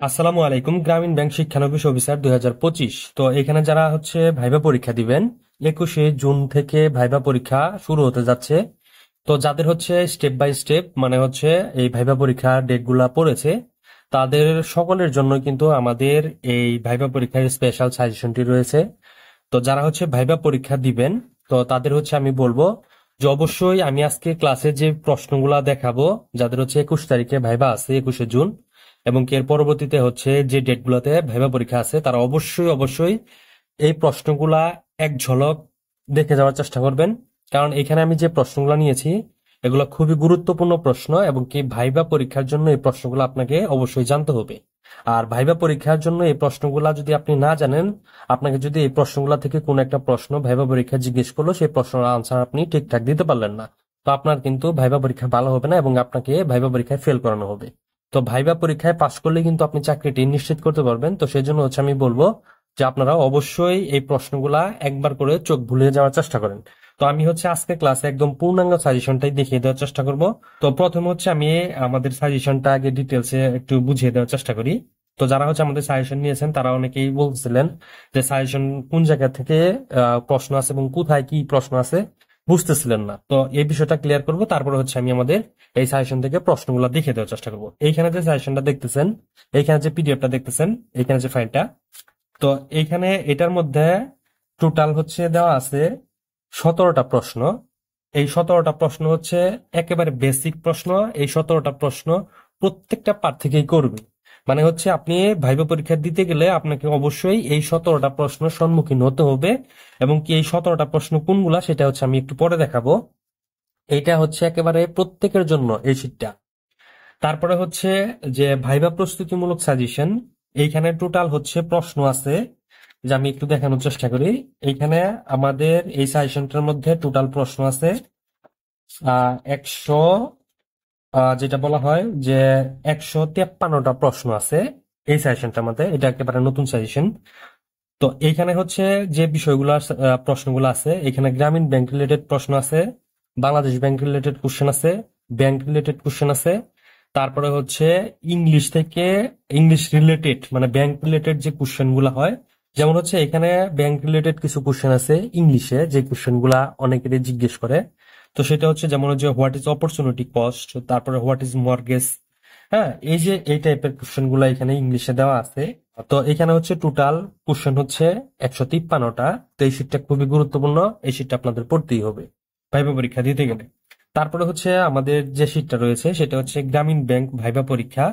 আসসালামু আলাইকুম। গ্রামীণ ব্যাংক শিক্ষানবিশ অফিসার 2025। তো এখানে যারা হচ্ছে ভাইবা পরীক্ষা দিবেন, 21শে জুন থেকে ভাইবা পরীক্ষা শুরু হতে যাচ্ছে। তো যাদের হচ্ছে স্টেপ বাই স্টেপ মানে হচ্ছে এই ভাইবা পরীক্ষার ডেটগুলা পড়েছে, তাদের সকলের জন্য কিন্তু আমাদের এই ভাইবা পরীক্ষার স্পেশাল সাজেশনটি রয়েছে। তো যারা হচ্ছে ভাইবা পরীক্ষা দিবেন, তো তাদের হচ্ছে আমি বলবো যে অবশ্যই আমি আজকে ক্লাসে যে প্রশ্নগুলা দেখাবো, যাদের হচ্ছে 21 তারিখে ভাইবা আছে, 21শে জুন, এবং এর পরবর্তীতে হচ্ছে যে ডেটগুলোতে ভাইবা পরীক্ষা আছে, তারা অবশ্যই অবশ্যই এই প্রশ্নগুলা এক ঝলক দেখে যাওয়ার চেষ্টা করবেন। কারণ এখানে আমি যে প্রশ্নগুলো নিয়েছি, এগুলো খুবই গুরুত্বপূর্ণ প্রশ্ন, এবং কি ভাইবা পরীক্ষার জন্য এই প্রশ্নগুলো আপনাকে অবশ্যই জানতে হবে। আর ভাইবা পরীক্ষার জন্য এই প্রশ্নগুলা যদি আপনি না জানেন, আপনাকে যদি এই প্রশ্নগুলা থেকে কোন একটা প্রশ্ন ভাইবা পরীক্ষা জিজ্ঞেস করলো, সেই প্রশ্নের আনসার আপনি ঠিকঠাক দিতে পারলেন না, তো আপনার কিন্তু ভাইবা পরীক্ষা ভালো হবে না এবং আপনাকে ভাইবা পরীক্ষায় ফেল করানো হবে। তো ভাইবা পরীক্ষায় পাশ করলে কিন্তু আপনি চাকরিটি নিশ্চিত করতে পারবেন। তো সেই জন্য হচ্ছে আমি বলবো যে আপনারা অবশ্যই এই প্রশ্নগুলা একবার করে চোখ ভুলিয়ে যাওয়ার চেষ্টা করেন। তো আমি হচ্ছে আজকে ক্লাসে একদম পূর্ণাঙ্গ সাজেশনটাই দেখিয়ে দেওয়ার চেষ্টা করব। তো প্রথমে হচ্ছে আমি আমাদের সাজেশনটা আগে ডিটেলসে একটু বুঝিয়ে দেওয়ার চেষ্টা করি। তো যারা হচ্ছে আমাদের সাজেশন নিয়েছেন, তারা অনেকেই বলছিলেন যে সাজেশন কোন জায়গা থেকে প্রশ্ন আছে এবং কোথায় কি প্রশ্ন আছে বুঝতেছিলেন না। তো এই বিষয়টা ক্লিয়ার করব, তারপরে হচ্ছে আমি আমাদের এই সাজেশন থেকে প্রশ্নগুলো দেখে দেওয়ার চেষ্টা করব। এইখানে যে সাজেশনটা দেখতেছেন, এইখানে যে পিডিএফটা দেখতেছেন, এইখানে যে ফাইলটা, তো এইখানে এটার মধ্যে টোটাল হচ্ছে দেওয়া আছে 17টা প্রশ্ন। এই 17টা প্রশ্ন হচ্ছে একেবারে বেসিক প্রশ্ন। এই 17টা প্রশ্ন প্রত্যেকটা পার্ট থেকেই করবে। মানে হচ্ছে আপনি ভাইবা পরীক্ষা দিতে গেলে আপনাকে অবশ্যই এই 17টা প্রশ্ন সম্মুখীন হতে হবে। এবং কি এই 17টা প্রশ্ন কোনগুলা সেটা হচ্ছে আমি একটু পরে দেখাবো। এইটা হচ্ছে একেবারে প্রত্যেকের জন্য এই শীটটা। তারপরে হচ্ছে যে ভাইবা প্রস্তুতিমূলক সাজেশন, এইখানে টোটাল হচ্ছে প্রশ্ন আছে, যে আমি একটু দেখানোর চেষ্টা করি। এইখানে আমাদের এই সাজেশনটার মধ্যে টোটাল প্রশ্ন আছে 100, যেটা বলা হয় যে 153টা প্রশ্ন আছে এই সাজেশনটার মধ্যে। এটা একেবারে নতুন সাজেশন। তো এইখানে হচ্ছে যে বিষয়গুলো প্রশ্নগুলো আছে, এখানে গ্রামীণ ব্যাংক রিলেটেড প্রশ্ন আছে, বাংলাদেশ ব্যাংক রিলেটেড কোশ্চেন আছে, ব্যাংক রিলেটেড কোশ্চেন আছে। তারপরে হচ্ছে ইংলিশ থেকে ইংলিশ রিলেটেড মানে ব্যাংক রিলেটেড যে কোশ্চেন গুলা হয়, যেমন হচ্ছে এখানে ব্যাংক রিলেটেড কিছু কোশ্চেন আছে ইংলিশে, যে কোশ্চেন গুলা অনেকেরই জিজ্ঞেস করে। তো সেটা হচ্ছে যেমন হচ্ছে হোয়াট ইজ অপরচুনিটি কস্ট, তারপরে হোয়াট ইজ মর্গেজ। হ্যাঁ, এই যে এই টাইপের কোশ্চেন গুলা এখানে ইংলিশে দেওয়া আছে। তো এখানে হচ্ছে টোটাল কোশ্চেন হচ্ছে 153টা। তো এই শীটটা খুবই গুরুত্বপূর্ণ, এই শীটটা আপনাদের পড়তেই হবে ভাইবা পরীক্ষা দিতে গেলে। তারপরে হচ্ছে আমাদের যে শীটটা রয়েছে সেটা হচ্ছে গ্রামীণ ব্যাংক ভাইবা পরীক্ষা।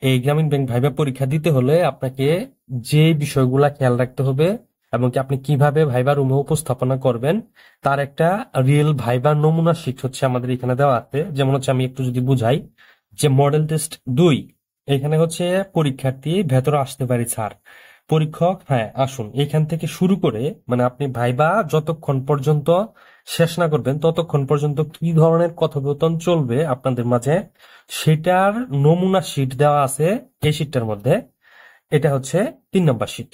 এই গ্রামীণ ব্যাংক ভাইবা পরীক্ষা দিতে হলে আপনাকে যে বিষয়গুলা খেয়াল রাখতে হবে এবং কি আপনি কিভাবে ভাইবা রুমে উপস্থাপনা করবেন, তার একটা রিয়েল ভাইবা নমুনা শীট হচ্ছে আমাদের এখানে দেওয়া আছে। যেমন হচ্ছে আমি একটু যদি বুঝাই, যে মডেল টেস্ট 2, এখানে হচ্ছে পরীক্ষার্থী ভেতরে আসতে পারি স্যার, পরীক্ষক হ্যাঁ আসুন, এখান থেকে শুরু করে মানে আপনি ভাইবা যতক্ষণ পর্যন্ত শেষ না করবেন ততক্ষণ পর্যন্ত কি ধরনের কথোপকথন চলবে আপনাদের মাঝে, সেটার নমুনা শীট দেওয়া আছে এই শীটটার মধ্যে। এটা হচ্ছে 3 নম্বর শীট।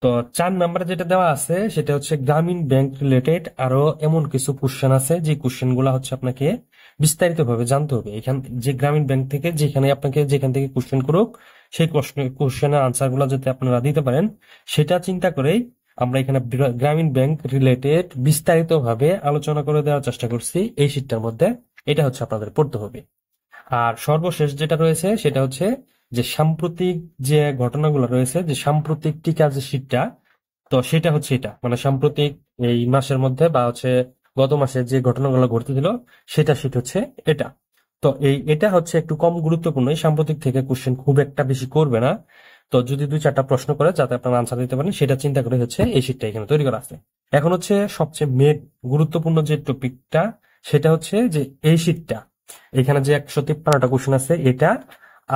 তো 4 নম্বরে যেটা দেওয়া আছে সেটা হচ্ছে গ্রামীণ ব্যাংক রিলেটেড আরো এমন কিছু কোশ্চেন আছে, যে কোশ্চেন গুলা হচ্ছে আপনাকে বিস্তারিত ভাবে জানতে হবে। এখান যে গ্রামীণ ব্যাংক থেকে যেখানে আপনাকে যেখান থেকে কোশ্চেন করুক, সেই কোশ্চেনের আনসার গুলা যাতে আপনারা দিতে পারেন, সেটা চিন্তা করেই আমরা এখানে গ্রামীণ ব্যাংক রিলেটেড বিস্তারিত ভাবে আলোচনা করে দেওয়ার চেষ্টা করছি এই শীটটার মধ্যে। এটা হচ্ছে আপনাদের পড়তে হবে। আর সর্বশেষ যেটা রয়েছে সেটা হচ্ছে যে সাম্প্রতিক যে ঘটনাগুলো রয়েছে, যে সাম্প্রতিক টিকা যে শীটটা, তো সেটা হচ্ছে এটা মানে সাম্প্রতিক এই মাসের মধ্যে বা হচ্ছে গত মাসে যে ঘটনাগুলো ঘটেছিল, সেটা শীট হচ্ছে এটা। তো এটা হচ্ছে একটু কম গুরুত্বপূর্ণ, এই সাম্প্রতিক থেকে কোশ্চেন খুব একটা বেশি করবে না। তো যদি 2-4টা প্রশ্ন করে যাতে আপনারা আনসার দিতে পারেন, সেটা চিন্তা করে হচ্ছে এই শীটটা এখানে তৈরি করা আছে। এখন হচ্ছে সবচেয়ে মেন গুরুত্বপূর্ণ যে টপিকটা, সেটা হচ্ছে যে এই শীটটা, এখানে যে 153টা কোশ্চেন আছে এটা,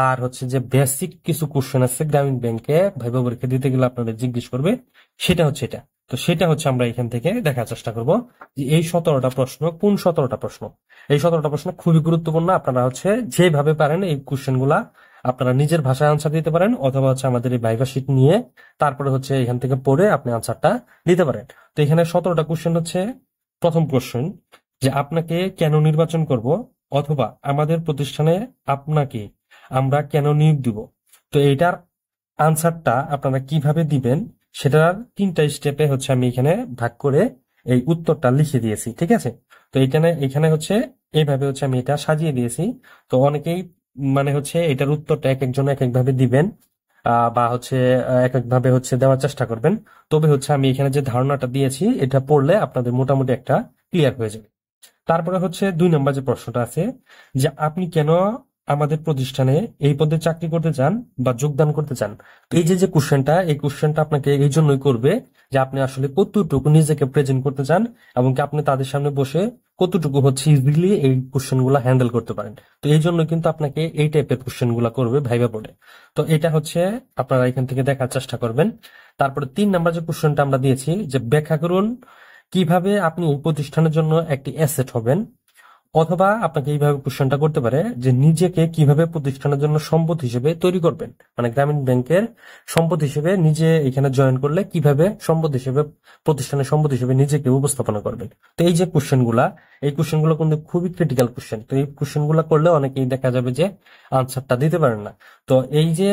আর হচ্ছে যে বেসিক কিছু কোশ্চেন আছে গ্রামীণ ব্যাংকে ভাইবা পরীক্ষা দিতে গেলে আপনাদের জিজ্ঞেস করবে, সেটা হচ্ছে এটা। তো সেটা হচ্ছে আমরা এখান থেকে দেখার চেষ্টা করব যে এই 17টা প্রশ্ন কোন 17টা প্রশ্ন। এই 17টা প্রশ্ন খুবই গুরুত্বপূর্ণ। আপনারা হচ্ছে যেভাবে পারেন এই কোশ্চেন গুলা আপনারা নিজের ভাষায় আনসার দিতে পারেন, অথবা হচ্ছে আমাদের এই ভাইবা শিট নিয়ে তারপরে হচ্ছে এখান থেকে পড়ে আপনি আনসারটা দিতে পারেন। তো এখানে 17টা কোশ্চেন হচ্ছে, প্রথম কোশ্চেন যে আপনাকে কেন নির্বাচন করব, অথবা আমাদের প্রতিষ্ঠানে আপনাকে আমরা কেন নিয়োগ দিব। তো এইটার আনসারটা আপনারা কিভাবে দিবেন সেটার 3টা স্টেপে হচ্ছে আমি এখানে ভাগ করে এই উত্তরটা লিখে দিয়েছি, ঠিক আছে? তো এখানে এখানে হচ্ছে এইভাবে হচ্ছে আমি এটা সাজিয়ে দিয়েছি। তো অনেকেই মানে হচ্ছে এটার উত্তরটা এক একজন এক একভাবে দিবেন, বা হচ্ছে এক একভাবে হচ্ছে দেওয়ার চেষ্টা করবেন। তবে হচ্ছে আমি এখানে যে ধারণাটা দিয়েছি এটা পড়লে আপনাদের মোটামুটি একটা ক্লিয়ার হয়ে যাবে। তারপরে হচ্ছে 2 নম্বর যে প্রশ্নটা আছে, যে আপনি কেন আমাদের প্রতিষ্ঠানে এই পদে চাকরি করতে চান বা যোগদান করতে চান। তো এই যে যে কোশ্চেনটা, এই কোশ্চেনটা আপনাকে এই জন্যই করবে যে আপনি আসলে কতটুকু নিজেকে প্রেজেন্ট করতে চান, এবং কি আপনি তাদের সামনে বসে কতটুকু হচ্ছে ইজিলি এই কোশ্চেন গুলা হ্যান্ডেল করতে পারেন। তো এই জন্য কিন্তু আপনাকে এই টাইপের কোশ্চেন গুলা করবে ভাইবা বোর্ডে। তো এটা হচ্ছে আপনারা এখান থেকে দেখার চেষ্টা করবেন। তারপরে 3 নম্বর যে কোশ্চেনটা আমরা দিয়েছি, যে ব্যাখ্যা করুন কিভাবে আপনি এই প্রতিষ্ঠানের জন্য একটি অ্যাসেট হবেন। অথবা আপনাকে এইভাবে কোশ্চেনটা করতে পারে যে নিজেকে কিভাবে প্রতিষ্ঠানের জন্য সম্পদ হিসেবে তৈরি করবেন, মানে গ্রামীণ ব্যাংকের সম্পদ হিসেবে নিজে এখানে জয়েন করলে কিভাবে সম্পদ হিসেবে, প্রতিষ্ঠানের সম্পদ হিসেবে নিজেকে উপস্থাপনা করবেন। তো এই যে কোশ্চেনগুলা, এই কোশ্চেনগুলো কিন্তু খুবই ক্রিটিক্যাল কোশ্চেন। তো এই কোশ্চেনগুলো করলে অনেকেই দেখা যাবে যে আনসারটা দিতে পারেন না। তো এই যে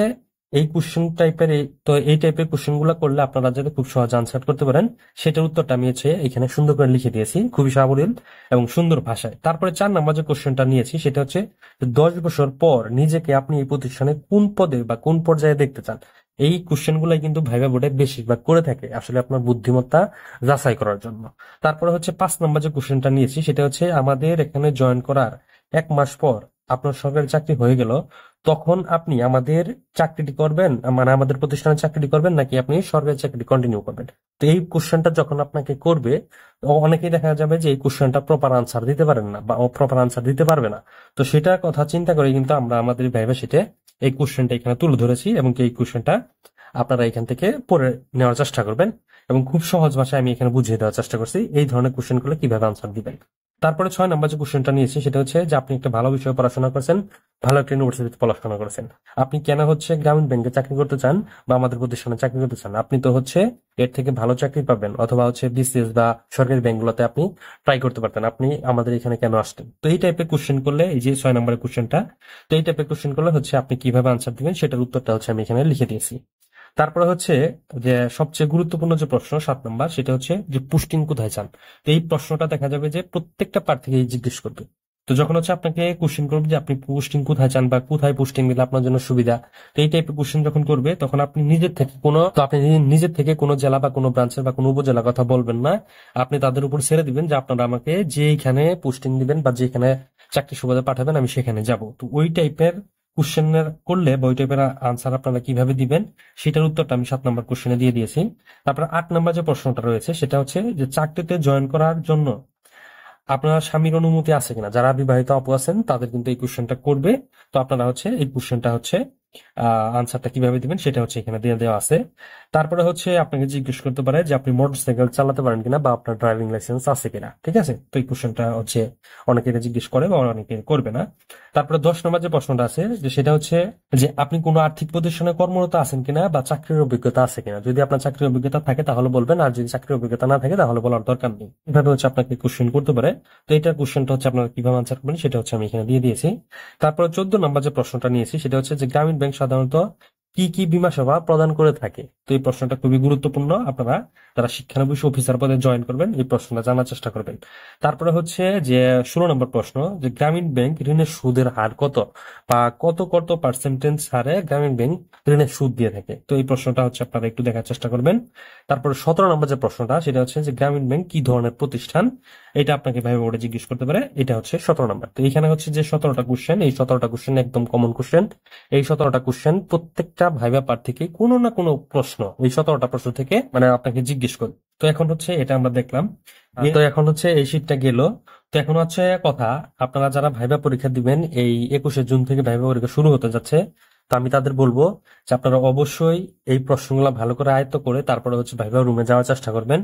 এই কোশ্চেন টাইপের, তো এই টাইপের কোশ্চেন গুলা করলে আপনারা যাতে খুব সহজে আনসার করতে পারেন সেটার উত্তরটা আমি হচ্ছে এখানে সুন্দর করে লিখে দিয়েছি, খুবই সাবলীল এবং সুন্দর ভাষায়। তারপরে 4 নম্বর যে কোশ্চেনটা নিয়েছি সেটা হচ্ছে 10 বছর পর নিজেকে আপনি এই প্রতিষ্ঠানে কোন পদে বা কোন পর্যায়ে দেখতে চান। এই কোশ্চেন গুলাই কিন্তু ভাইবা বোর্ডে বেশিরভাগ করে থাকে আসলে আপনার বুদ্ধিমত্তা যাচাই করার জন্য। তারপরে হচ্ছে 5 নম্বর যে কোশ্চেনটা নিয়েছি সেটা হচ্ছে আমাদের এখানে জয়েন করার 1 মাস পর আপনার সরকারি চাকরি হয়ে গেল, তখন আপনি আমাদের চাকরিটি করবেন, মানে আমাদের প্রতিষ্ঠানে চাকরিটি করবেন নাকি আপনি সরকারি চাকরি কন্টিনিউ করবেন। তো এই কোশ্চেনটা যখন আপনাকে করবে, অনেকেই দেখা যাবে যে এই কোশ্চেনটা প্রপার আনসার দিতে পারেন না বা প্রপার আনসার দিতে পারবে না। তো সেটার কথা চিন্তা করে কিন্তু আমরা আমাদের ভাইবা শিটে এই কোশ্চেনটা এখানে তুলে ধরেছি, এবং এই কোশ্চেনটা আপনারা এখান থেকে পড়ে নেওয়ার চেষ্টা করবেন। এবং খুব সহজ ভাষায় আমি এখানে বুঝিয়ে দেওয়ার চেষ্টা করছি এই ধরনের কোশ্চেন গুলো কিভাবে আনসার দিবেন। তারপরে 6 নম্বর যে কোশ্চেনটা নিয়েছি সেটা হচ্ছে যে আপনি একটা ভালো বিষয়ে পড়াশোনা করছেন, ভালো একটা ইউনিভার্সিটিতে পড়াশোনা করেছেন, আপনি কেন হচ্ছে গ্রামীণ ব্যাংকে চাকরি করতে চান বা আমাদের প্রতিষ্ঠানে চাকরি করতে চান। আপনি তো হচ্ছে এর থেকে ভালো চাকরি পাবেন, অথবা হচ্ছে বিসিএস বা সরকারি ব্যাংকগুলোতে আপনি ট্রাই করতে পারতেন, আপনি আমাদের এখানে কেন আসতেন। তো এই টাইপের কোশ্চেন করলে, এই যে 6 নম্বরের কোশ্চেনটা, তো এই টাইপের কোশ্চেন করলে হচ্ছে আপনি কিভাবে আনসার দিবেন সেটার উত্তরটা হচ্ছে আমি এখানে লিখে দিয়েছি। তারপরে হচ্ছে যে সবচেয়ে গুরুত্বপূর্ণ যে প্রশ্ন 7 নম্বর, সেটা হচ্ছে যে পোস্টিং কোথায় চান। তো এই প্রশ্নটা দেখা যাবে যে প্রত্যেকটা প্রার্থীকে জিজ্ঞেস করবে। তো যখন হচ্ছে আপনাকে কোশ্চেন করবে যে আপনি পোস্টিং কোথায় চান বা কোথায় পোস্টিং দিলে আপনার জন্য সুবিধা, তো এই টাইপের কোশ্চেন যখন করবে তখন আপনি নিজের থেকে কোনো, তো আপনি নিজের থেকে কোনো জেলা বা কোনো ব্রাঞ্চের বা কোনো উপজেলা কথা বলবেন না। আপনি তাদের উপর ছেড়ে দিবেন যে আপনারা আমাকে যেখানে পোস্টিং দিবেন বা যেখানে চাকরি সুবাদে পাঠাবেন আমি সেখানে যাব। তো ওই টাইপের কোশ্চেনের করলে বা ওই টাইপের আনসার আপনারা কিভাবে দিবেন সেটার উত্তরটা আমি 7 নম্বর কোশ্চেনে দিয়ে দিয়েছি। তারপর 8 নম্বর যে প্রশ্নটা রয়েছে সেটা হচ্ছে যে চাকরিতে জয়েন করার জন্য আপনার স্বামীর অনুমতি আছে কিনা। যারা বিবাহিত আপু আছেন তাদের কিন্তু এই কোশ্চেনটা করবে। তো আপনারা হচ্ছে এই কোশ্চেনটা হচ্ছে আনসারটা কিভাবে দিবেন সেটা হচ্ছে এখানে দিয়ে দেওয়া আছে। তারপরে হচ্ছে আপনাকে জিজ্ঞেস করতে পারে যে আপনি মোটরসাইকেল চালাতে পারেন কিনা বা আপনার ড্রাইভিং লাইসেন্স আছে কিনা, ঠিক আছে? তো এই কোশ্চেনটা হচ্ছে অনেকে এটা জিজ্ঞেস করে বা অনেকে করবে না। তারপরে 10 নম্বর যে প্রশ্নটা আছে যে সেটা হচ্ছে যে আপনি কোনো আর্থিক প্রতিষ্ঠানে কর্মরত আছেন কিনা বা চাকরির অভিজ্ঞতা আছে কিনা। যদি আপনার চাকরির অভিজ্ঞতা থাকে তাহলে বলবেন, আর যদি চাকরির অভিজ্ঞতা না থাকে তাহলে বলার দরকার নেই। এভাবে হচ্ছে আপনাকে কোশ্চেন করতে পারে। তো এটা কোশ্চেনটা হচ্ছে আপনারা কিভাবে আনসার করবেন সেটা হচ্ছে আমি এখানে দিয়ে দিয়েছি। তারপরে 14 নম্বর যে প্রশ্নটা নিয়েছি সেটা হচ্ছে যে গ্রামীণ ব্যাংক সাধারণত কি কি বীমা সেবা প্রদান করে থাকে। তো এই প্রশ্নটা খুবই গুরুত্বপূর্ণ, আপনারা যারা শিক্ষানবিশ অফিসার পদে জয়েন করবেন এই প্রশ্নটা জানার চেষ্টা করবেন। তারপরে হচ্ছে যে 16 নম্বর প্রশ্ন, যে গ্রামীণ ব্যাংক ঋণের সুদের হার কত বা কত কত পার্সেন্টেজ হারে গ্রামীণ ব্যাংক ঋণের সুদ দিয়ে থাকে। তো এই প্রশ্নটা হচ্ছে আপনারা একটু দেখার চেষ্টা করবেন। তারপরে 17 নম্বর যে প্রশ্নটা সেটা হচ্ছে যে গ্রামীণ ব্যাংক কি ধরনের প্রতিষ্ঠান, এটা আপনাকে ভাইবা বোর্ডে জিজ্ঞেস করতে পারে। এটা হচ্ছে 17 নম্বর। তো এখানে হচ্ছে যে 17টা কোশ্চেন, এই 17টা কোশ্চেন একদম কমন কোশ্চেন। এই 17টা কোশ্চেন প্রত্যেকটা ভাইবা প্রার্থীকে কোনো না কোনো প্রশ্ন এই 17টা প্রশ্ন থেকে মানে আপনাকে জিজ্ঞেস করবে। তো এখন হচ্ছে এটা আমরা দেখলাম। তো এখন হচ্ছে এই শীটটা গেল। তো এখন হচ্ছে কথা, আপনারা যারা ভাইবা পরীক্ষা দিবেন এই 21শে জুন থেকে ভাইবা পরীক্ষা শুরু হতে যাচ্ছে। তো আমি তাদের বলবো যে আপনারা অবশ্যই এই প্রশ্নগুলো ভালো করে আয়ত্ত করে তারপরে হচ্ছে ভাইবা রুমে যাওয়ার চেষ্টা করবেন।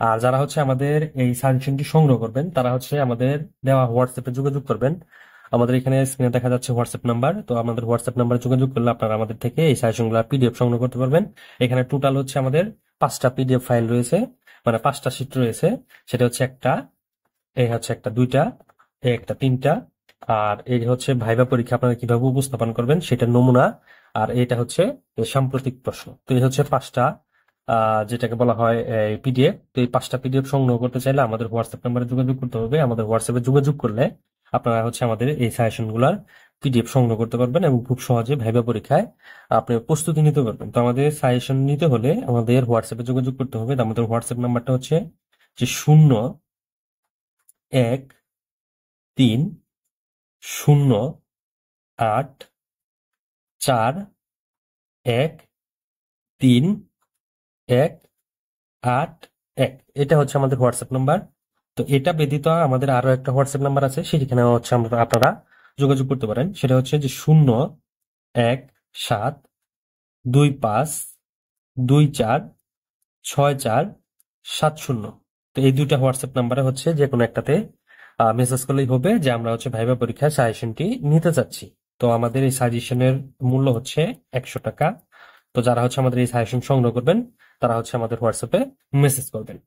আর যারা হচ্ছে আমাদের এই সাজেশনটি সংগ্রহ করবেন তারা হচ্ছে আমাদের দেওয়া হোয়াটসঅ্যাপে যোগাযোগ করবেন। আমাদের এখানে স্ক্রিনে দেখা যাচ্ছে হোয়াটসঅ্যাপ নাম্বার। তো আমাদের হোয়াটসঅ্যাপ নাম্বারে যোগাযোগ করলে আপনারা আমাদের থেকে এই সাজেশনগুলো পিডিএফ সংগ্রহ করতে পারবেন। এখানে টোটাল হচ্ছে আমাদের 5টা পিডিএফ ফাইল রয়েছে, মানে 5টা শীট রয়েছে। সেটা হচ্ছে একটা, এই হচ্ছে একটা, 2টা, এই একটা, 3টা, আর এই হচ্ছে ভাইবা পরীক্ষা আপনারা কিভাবে উপস্থাপন করবেন সেটার নমুনা, আর এটা হচ্ছে সাম্প্রতিক প্রশ্ন। তো এই হচ্ছে 5টা যেটাকে বলা হয় পিডিএফ। তো এই 5টা পিডিএফ সংগ্রহ করতে চাইলে আমাদের হোয়াটসঅ্যাপ নাম্বারে যোগাযোগ করতে হবে। আমাদের হোয়াটসঅ্যাপে যোগাযোগ করলে আপনারা হচ্ছে আমাদের এই সাজেশন গুলার পিডিএফ সংগ্রহ করতে পারবেন এবং খুব সহজে ভাইবা পরীক্ষায় আপনি প্রস্তুতি নিতে পারবেন। তো আমাদের সাজেশন নিতে হলে আমাদের হোয়াটসঅ্যাপে যোগাযোগ করতে হবে। তো আমাদের হোয়াটসঅ্যাপ নাম্বারটা হচ্ছে যে 0 1 3 0 8 4 1 3 1 8 1। এটা হচ্ছে আমাদের হোয়াটসঅ্যাপ নাম্বার। তো এটা ব্যতীত আমাদের আরো একটা হোয়াটসঅ্যাপ নাম্বার আছে, সেখানে হচ্ছে আপনারা যোগাযোগ করতে পারেন। সেটা হচ্ছে যে 0 1 7 2 5 2 4 6 4 7 0। তো এই দুইটা হোয়াটসঅ্যাপ নাম্বারে হচ্ছে যে কোনো একটাতে মেসেজ করলেই হবে যে আমরা হচ্ছে ভাইবা পরীক্ষার সাজেশনটি নিতে চাচ্ছি। তো আমাদের এই সাজেশনের মূল্য হচ্ছে 100 টাকা। তো যারা হচ্ছে আমাদের এই সাজেশন সংগ্রহ করবেন তারা হচ্ছে আমাদের হোয়াটসঅ্যাপে মেসেজ করবেন।